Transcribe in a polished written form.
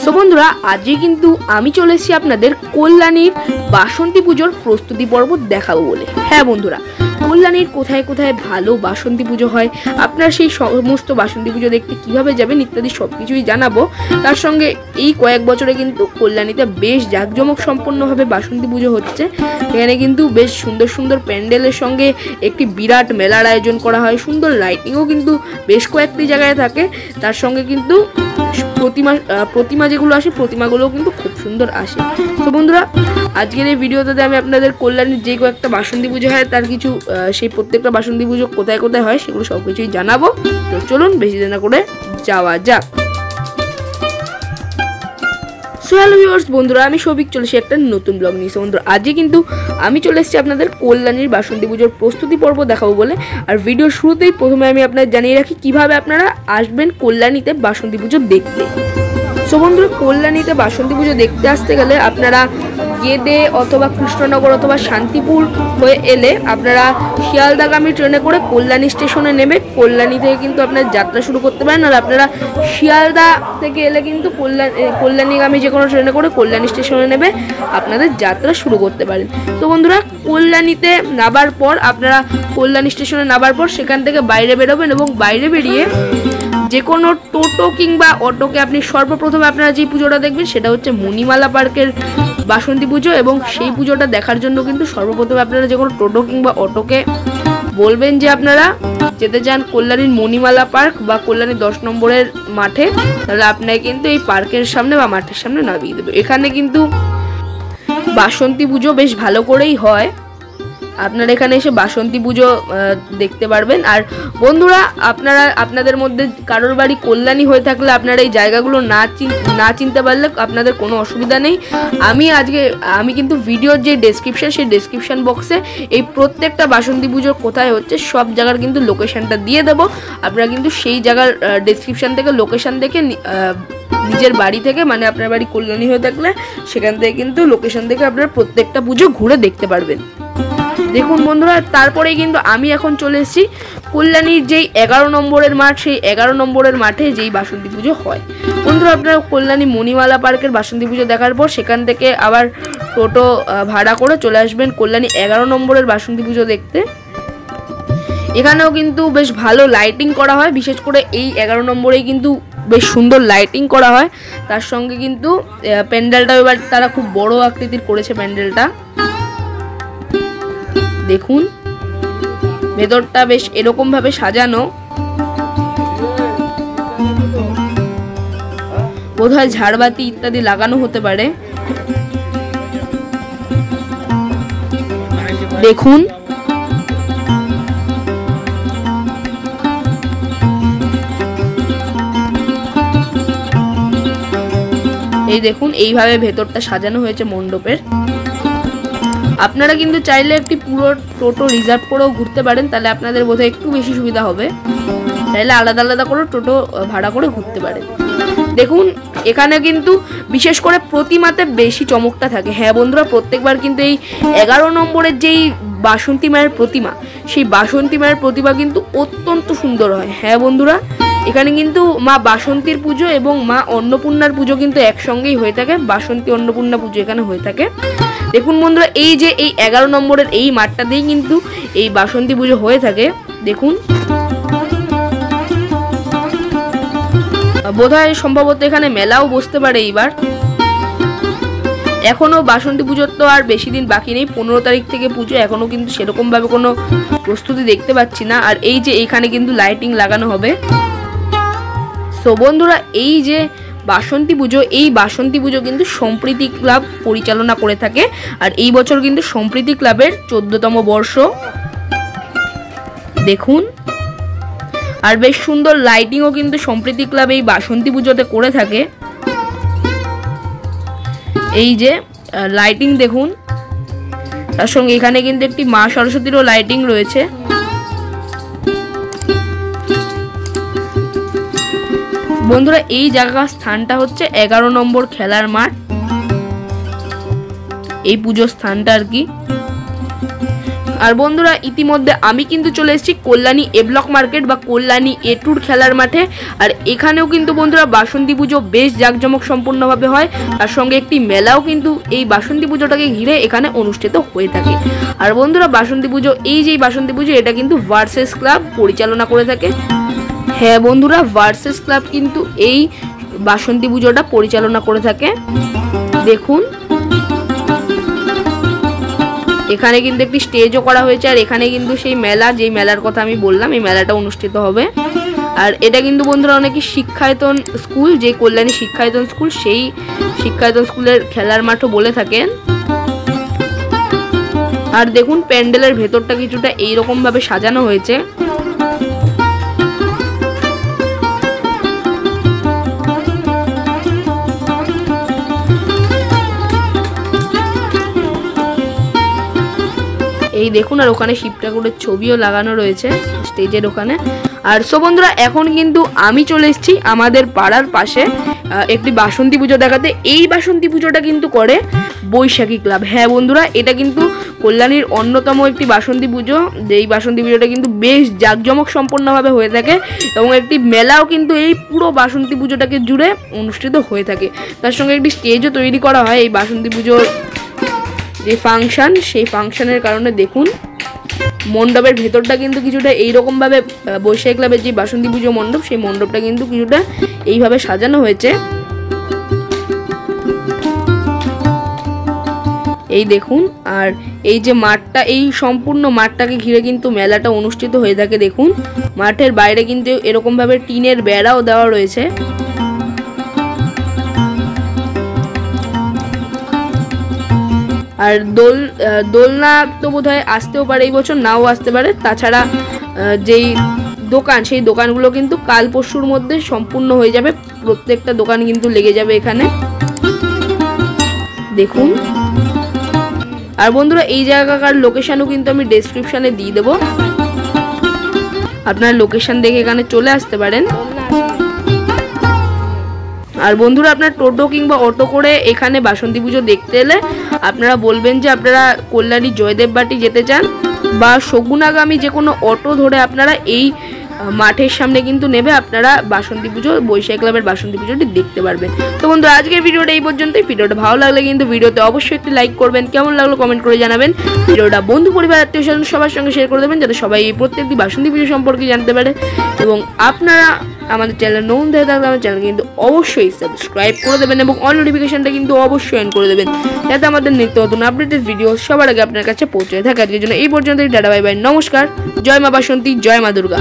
So বন্ধুরা, আজকে কিন্তু আমি চলে এসেছি আপনাদের কল্যাণীর বাসন্তী পুজোর প্রস্তুতি পর্ব দেখাবো বলে। হ্যাঁ বন্ধুরা, কল্যাণীর কোথায় কোথায় ভালো বাসন্তী পুজো হয়, আপনারা সেই সমস্ত বাসন্তী পুজো দেখতে কিভাবে যাবেন ইত্যাদি সব কিছুই জানাবো। তার সঙ্গে এই কয়েক বছরে কিন্তু কল্যাণীতে বেশ জাঁকজমক সম্পন্নভাবে বাসন্তী পুজো হচ্ছে। এখানে কিন্তু বেশ সুন্দর সুন্দর প্যান্ডেলের সঙ্গে একটি বিরাট মেলার আয়োজন করা হয়, সুন্দর লাইটিংও কিন্তু বেশ কয়েকটি জায়গায় থাকে। তার সঙ্গে কিন্তু প্রতিমা যেগুলো আসে, প্রতিমাগুলোও কিন্তু খুব সুন্দর আসে। তো বন্ধুরা, আজকের এই ভিডিওতে আমি আপনাদের কল্যাণীর যে কয়েকটা বাসন্তী পুজো হয় তার কিছু সেই প্রত্যেকটা বাসন্তী পুজো কোথায় কোথায় হয় সেগুলো সব কিছুই জানাবো। তো চলুন বেশি দেরি না করে যাওয়া যাক। সো হ্যালো ভিউয়ার্স, বন্ধুরা আমি সৌভিক চলে এসেছি একটা নতুন ব্লগ নিয়ে। বন্ধুরা, আজকে কিন্তু আমি চলে এসেছি আপনাদের কল্যাণীর বাসন্তী পুজোর প্রস্তুতি পর্ব দেখাবো বলে। আর ভিডিওর শুরুতেই প্রথমে আমি আপনাদের জানিয়ে রাখি কিভাবে আপনারা আসবেন কল্যাণীতে বাসন্তী পুজো দেখতে। সো বন্ধুরা, কল্যাণীতে বাসন্তী পুজো দেখতে আসতে গেলে আপনারা গেদে অথবা কৃষ্ণনগর অথবা শান্তিপুর হয়ে এলে আপনারা শিয়ালদাগামী ট্রেনে করে কল্যাণী স্টেশনে নেমে কল্যাণী থেকে কিন্তু আপনার যাত্রা শুরু করতে পারেন। আর আপনারা শিয়ালদা থেকে এলে কিন্তু কল্যাণীগামী যে কোনো ট্রেনে করে কল্যাণী স্টেশনে নেবে আপনাদের যাত্রা শুরু করতে পারেন। তো বন্ধুরা, কল্যাণীতে নামার পর আপনারা কল্যাণী স্টেশনে নামার পর সেখান থেকে বাইরে বেরোবেন এবং বাইরে বেরিয়ে যে কোনো টোটো কিংবা অটোকে আপনি সর্বপ্রথমে আপনারা যে পুজোটা দেখবেন সেটা হচ্ছে মণিমালা পার্কের বাসন্তী পুজো। এবং সেই পুজোটা দেখার জন্য কিন্তু সর্বপ্রথমে আপনারা যে কোনো টোটো কিংবা অটোকে বলবেন যে আপনারা যেতে চান কল্যাণীর মণিমালা পার্ক বা কল্যাণী 10 নম্বরের মাঠে, তাহলে আপনাকে কিন্তু এই পার্কের সামনে বা মাঠের সামনে নামিয়ে দেবে। এখানে কিন্তু বাসন্তী পুজো বেশ ভালো করেই হয়, আপনারা এখানে এসে বাসন্তী পুজো দেখতে পারবেন। আর বন্ধুরা, আপনাদের মধ্যে কারোর বাড়ি কল্যাণী হয়ে থাকলে আপনারা এই জায়গাগুলো না চিনতে পারলে আপনাদের কোনো অসুবিধা নেই। আমি কিন্তু ভিডিওর যে ডেসক্রিপশন, সেই ডেসক্রিপশন বক্সে এই প্রত্যেকটা বাসন্তী পুজোর কোথায় হচ্ছে সব জায়গার কিন্তু লোকেশনটা দিয়ে দেবো। আপনারা কিন্তু সেই জায়গার ডেসক্রিপশন থেকে লোকেশন দেখে নিজের বাড়ি থেকে, মানে আপনার বাড়ি কল্যাণী হয়ে থাকলে সেখান থেকে কিন্তু লোকেশন দেখে আপনারা প্রত্যেকটা পুজো ঘুরে দেখতে পারবেন। দেখুন বন্ধুরা, তারপরেই কিন্তু আমি এখন চলে এসেছি কল্যাণীর যেই 11 নম্বরের মাঠ, সেই 11 নম্বরের মাঠে যেই বাসন্তী পুজো হয়। বন্ধুরা, আপনারা কল্যাণী মণিমালা পার্কের বাসন্তী পুজো দেখার পর সেখান থেকে আবার টোটো ভাড়া করে চলে আসবেন কল্যাণী 11 নম্বরের বাসন্তী পুজো দেখতে। এখানেও কিন্তু বেশ ভালো লাইটিং করা হয়, বিশেষ করে এই 11 নম্বরেই কিন্তু বেশ সুন্দর লাইটিং করা হয়। তার সঙ্গে কিন্তু প্যান্ডেলটাও এবার তারা খুব বড় আকৃতির করেছে প্যান্ডেলটা। দেখুন ভেতরটা বেশ এরকম ভাবে সাজানো, বোধহয় ঝাড়বাতি ইত্যাদি লাগানো হতে পারে। দেখুন এই দেখুন এইভাবে ভেতরটা সাজানো হয়েছে মণ্ডপের। আপনারা কিন্তু চাইলে একটি পুরো টোটো রিজার্ভ করেও ঘুরতে পারেন, তাহলে আপনাদের বোধহয় একটু বেশি সুবিধা হবে। চাইলে আলাদা আলাদা করে টোটো ভাড়া করে ঘুরতে পারেন। দেখুন এখানে কিন্তু বিশেষ করে প্রতিমাতে বেশি চমকটা থাকে। হ্যাঁ বন্ধুরা, প্রত্যেকবার কিন্তু এই 11 নম্বরের যেই বাসন্তী মায়ের প্রতিমা, সেই বাসন্তী মায়ের প্রতিমা কিন্তু অত্যন্ত সুন্দর হয়। হ্যাঁ বন্ধুরা, এখানে কিন্তু মা বাসন্তীর পুজো এবং মা অন্নপূর্ণার পুজো কিন্তু একসঙ্গেই হয়ে থাকে। বাসন্তী অন্নপূর্ণা পুজো এখানে হয়ে থাকে। দেখুন বন্ধুরা, এই যে এই 11 নম্বরের এই মাঠটাতেই কিন্তু এই বাসন্তী পুজো হয়ে থাকে। দেখুন বোধহয় সম্ভবত এখানে মেলাও বসতে পারে এইবার। এখনো বাসন্তী পুজোর তো আর বেশি দিন বাকি নেই, 15 তারিখ থেকে পুজো। এখনো কিন্তু সেরকম ভাবে কোনো প্রস্তুতি দেখতে পাচ্ছি না। আর এই যে এইখানে কিন্তু লাইটিং লাগানো হবে। সো বন্ধুরা, এই যে বাসন্তী পুজো, এই বাসন্তী পুজো কিন্তু সম্প্রীতি ক্লাব পরিচালনা করে থাকে। আর এই বছর কিন্তু সম্প্রীতি ক্লাবের 14তম বর্ষ। দেখুন, আর বেশ সুন্দর লাইটিংও কিন্তু সম্প্রীতি ক্লাব এই বাসন্তী পুজোতে করে থাকে। এই যে লাইটিং দেখুন, তার সঙ্গে এখানে কিন্তু একটি মা সরস্বতীরও লাইটিং রয়েছে। বন্ধুরা, এই জায়গার স্থানটা হচ্ছে 11 নম্বর খেলার মাঠ, এই পুজোর স্থানটা আর কি। আর বন্ধুরা ইতিমধ্যে আমি কিন্তু চলে এসেছি কল্যাণী এ ব্লক মার্কেট বা কল্যাণী এটুর খেলার মাঠে। আর এখানেও কিন্তু বন্ধুরা বাসন্তী পুজো বেশ জাঁকজমক সম্পূর্ণভাবে হয়, তার সঙ্গে একটি মেলাও কিন্তু এই বাসন্তী পুজোটাকে ঘিরে এখানে অনুষ্ঠিত হয়ে থাকে। আর বন্ধুরা বাসন্তী পুজো, এই যে বাসন্তী পুজো, এটা কিন্তু ভার্সেস ক্লাব পরিচালনা করে থাকে। হ্যাঁ বন্ধুরা, ভার্সেস ক্লাব কিন্তু এই বাসন্তী পুজোটা পরিচালনা করে থাকে। দেখুন এখানে কিন্তু একটি স্টেজও করা হয়েছে, আর এখানে কিন্তু সেই মেলা, যেই মেলার কথা আমি বললাম, এই মেলাটা অনুষ্ঠিত হবে। আর এটা কিন্তু বন্ধুরা অনেকে শিক্ষায়তন স্কুল, যে কল্যাণী শিক্ষায়তন স্কুল, সেই শিক্ষায়তন স্কুলের খেলার মাঠও বলে থাকেন। আর দেখুন প্যান্ডেলের ভেতরটা কিছুটা এইরকম ভাবে সাজানো হয়েছে। এই দেখুন, আর ওখানে শিব ঠাকুরের ছবিও লাগানো রয়েছে স্টেজের ওখানে। আর সো বন্ধুরা এখন কিন্তু আমি চলে এসেছি আমাদের পাড়ার পাশে একটি বাসন্তী পুজো দেখাতে। এই বাসন্তী পুজোটা কিন্তু করে বৈশাখী ক্লাব। হ্যাঁ বন্ধুরা, এটা কিন্তু কল্যাণীর অন্যতম একটি বাসন্তী পুজো, যেই বাসন্তী পুজোটা কিন্তু বেশ জাঁকজমক সম্পন্নভাবে হয়ে থাকে, এবং একটি মেলাও কিন্তু এই পুরো বাসন্তী পুজোটাকে জুড়ে অনুষ্ঠিত হয়ে থাকে। তার সঙ্গে একটি স্টেজও তৈরি করা হয় এই বাসন্তী পুজোর যে ফাংশন, সেই ফাংশনের কারণে দেখুন মণ্ডপের ভেতরটা কিন্তু কিছুটা এইরকম ভাবে, বৈশাখী ক্লাবের যে বাসন্তী পুজো মণ্ডপ, সেই মণ্ডপটা কিন্তু কিছুটা এইভাবে সাজানো হয়েছে। এই দেখুন, আর এই যে মাঠটা, এই সম্পূর্ণ মাঠটাকে ঘিরে কিন্তু মেলাটা অনুষ্ঠিত হয়ে থাকে। দেখুন মাঠের বাইরে কিন্তু এরকম ভাবে টিনের বেড়াও দেওয়া রয়েছে। আর দোলনা তো বোধহয় আসতেও পারে এই বছর, নাও আসতে পারে। তাছাড়া যেই দোকান, সেই দোকানগুলো কিন্তু কাল পরশুর মধ্যে সম্পূর্ণ হয়ে যাবে। প্রত্যেকটা দোকান কিন্তু লেগে যাবে এখানে, দেখুন। আর বন্ধুরা এই জায়গাকার লোকেশনও কিন্তু আমি ডেসক্রিপশনে দিয়ে দেবো, আপনারা লোকেশন দেখে এখানে চলে আসতে পারেন। আর বন্ধুরা আপনার টোটো কিংবা অটো করে এখানে বাসন্তী পুজো দেখতে এলে আপনারা বলবেন যে আপনারা কল্যাণী জয়দেববাটি যেতে চান, বা শগুনাগামী যে কোনো অটো ধরে আপনারা এই মাঠের সামনে কিন্তু নেবে, আপনারা বাসন্তী পুজো, বৈশাখী ক্লাবের বাসন্তী পুজোটি দেখতে পারবেন। তো বন্ধুরা আজকের ভিডিওটা এই পর্যন্তই। ভিডিওটা ভালো লাগলে কিন্তু ভিডিওতে অবশ্যই একটি লাইক করবেন, কেমন লাগলো কমেন্ট করে জানাবেন। ভিডিওটা বন্ধু পরিবার আত্মীয় স্বজন সবার সঙ্গে শেয়ার করে দেবেন, যাতে সবাই এই প্রত্যেকটি বাসন্তী পুজো সম্পর্কে জানতে পারে। এবং আপনারা আমাদের চ্যানেল নতুন হয়ে থাকলে আমার চ্যানেল কিন্তু অবশ্যই সাবস্ক্রাইব করে দেবেন, এবং অল নোটিফিকেশনটা কিন্তু অবশ্যই অন করে দেবেন, যাতে আমাদের নিত্য নতুন আপডেটেড ভিডিও সবার আগে আপনার কাছে পৌঁছে থাকে। আজকের জন্য এই পর্যন্তই, টাটা বাই বাই, নমস্কার, জয় মা বাসন্তী, জয় মা দুর্গা।